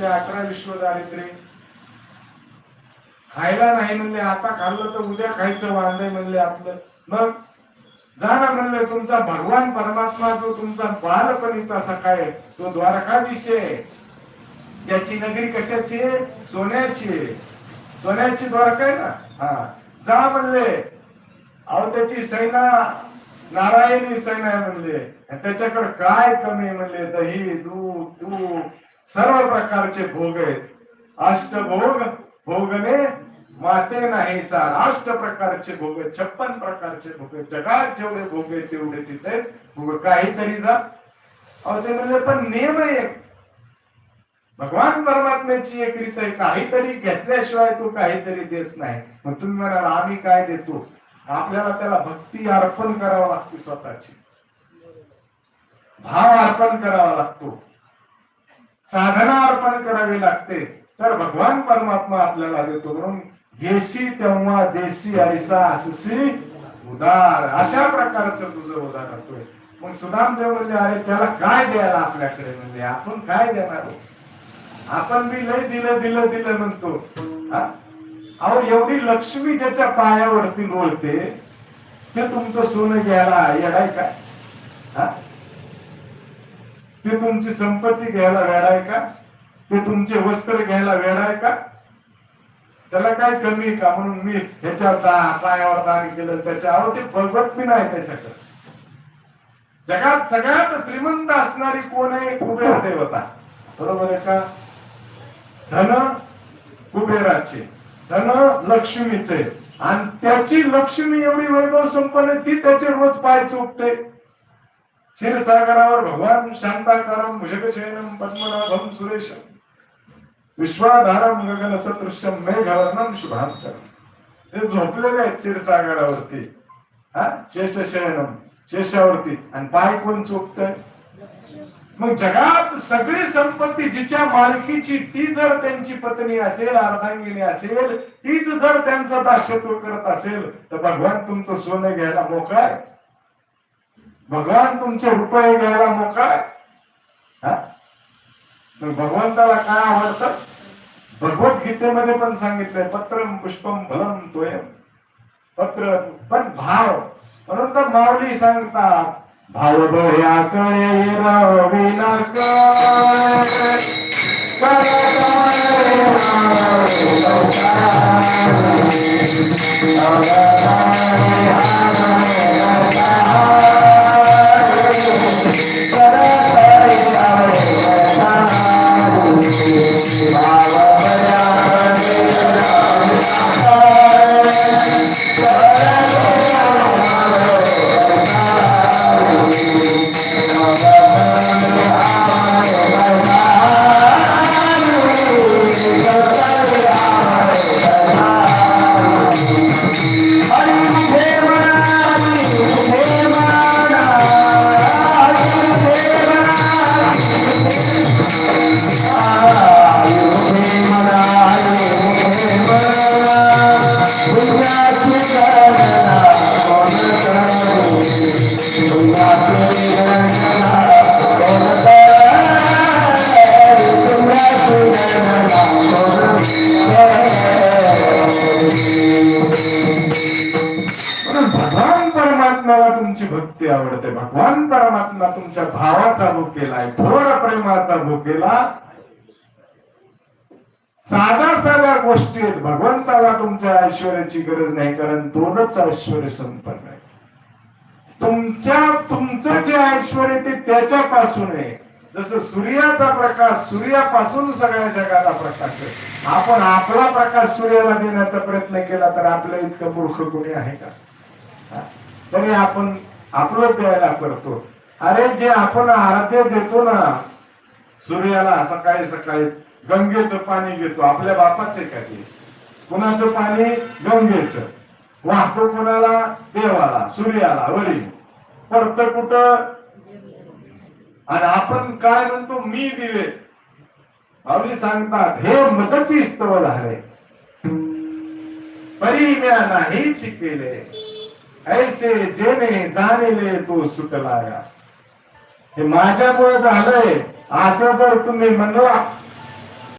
18 विश्व दारिद्र्य, खायला नाही म्हणले, आता खाल्लं तर उद्या खायचं वांदे म्हणले आपलं. मग जाणं म्हणले तुमचा भगवान परमात्मा जो तुमचा बालपणी तसा काय तो द्वारकाधीश आहे, त्याची नगरी कशाची आहे? सोन्याची आहे. सोन्याची द्वारका आहे ना. हा, जा म्हणले. अहो त्याची सैना नारायणी सैना आहे म्हणले. त्याच्याकडे काय कमी म्हणले? दही, दूध, तूप, सर्व प्रकारचे भोग आहेत. अष्टभोग भोगने माते नाही चाल. अष्ट प्रकारचे भोग, 56 प्रकारचे भोग, जगात जेवढे भोग आहेत तेवढे तिथे भोग. काहीतरी जा. अहो ते म्हणले पण नियम आहे, भगवान परमात्म्याची एक रीत आहे, काहीतरी घेतल्याशिवाय तो काहीतरी देत नाही. मग तुम्ही म्हणाल आम्ही काय देतो? आपल्याला त्याला भक्ती अर्पण करावं लागते, स्वतःची भाव अर्पण करावा लागतो, साधना अर्पण करावी लागते, तर भगवान परमात्मा आपल्याला देतो. म्हणून घेशी तेव्हा देशी ऐसा असशी उदार, अशा प्रकारचं तुझं उदार होतोय. मग सुदामदेव म्हणले अरे त्याला काय द्यायला आपल्याकडे? म्हणजे आपण काय देणार? आपण बी लय दिलं दिलं दिलं म्हणतो. अहो एवढी लक्ष्मी ज्याच्या पायावरती लोळते ते तुमचं सोनं घ्यायला येडाय काय? ते तुमची संपत्ती घ्यायला वेडाय का? ते तुमचे वस्त्र घ्यायला वेडाय का? त्याला काय कमी का? म्हणून मी ह्याच्या पायावर दान केलं त्याच्या. अहो ते बघत बी नाही त्याच्याकडे. जगात सगळ्यात श्रीमंत असणारी कोण आहे? कुबेर देवता. बरोबर आहे का? धन कुबेराचे, धन लक्ष्मीचे, आणि त्याची लक्ष्मी एवढी वैभव संपन्न ती त्याचे रोज पाय चोपते. क्षीरसागरावर भगवान शांताकारम भुजगशयनम पद्मनाभम सुरेशम विश्वाधारम गगन सदृश्यम मेघवर्णम शुभांतरम. ते झोपलेले आहेत क्षीरसागरावरती, शेषशयनम, शेषावरती, आणि पाय कोण चोपतय? मग जगात सगळी संपत्ती जिच्या मालकीची ती जर त्यांची पत्नी असेल, अर्धांगिनी असेल, तीच जर त्यांचं दास्यत्व करत असेल, तर भगवान तुमचं सोनं घ्यायला मोकळा आहे? भगवान तुमचे रुपये घ्यायला मोकळा आहे? मग भगवंताला काय आवडतं? भगवद्गीतेमध्ये पण सांगितलंय पत्रम पुष्पम फलम तोयम. पत्र पण भाव. म्हणून तर माऊली सांगतात भाव बळ्या कळे रविना तुमची भक्ती आवडते. भगवान परमात्मा तुमच्या भावाचा भोग केलाय, थोर प्रेमाचा भोग केला. साध्या गोष्टी आहेत. भगवंताला तुमच्या ऐश्वर्याची गरज नाही, कारण दोनच ऐश्वर्य संपन्न आहे. तुमचं जे ऐश्वर्य ते त्याच्यापासून आहे. जसं सूर्याचा प्रकाश सूर्यापासून सगळ्या जगाला प्रकाश आहे. आपण आपला प्रकाश सूर्याला देण्याचा प्रयत्न केला तर आपल्या इतकं मूर्ख कोणी आहे का? तरी आपण आपलं द्यायला करतो. अरे जे आपण आरती देतो ना सूर्याला, सकाळी सकाळी गंगेचं पाणी घेतो, आपल्या बापाचे का ते? कुणाचं पाणी? गंगेचं. वाहतो कुणाला? देवाला, सूर्याला. वरी पडतं कुठं? आणि आपण काय म्हणतो? मी दिले. माऊली सांगतात हे मजची स्तव झाले, परी म्या नाहीच केले, ऐसे जेणे जाणले तो सुटलाया. हे माझ्यामुळे झालंय असं जर तुम्ही म्हणला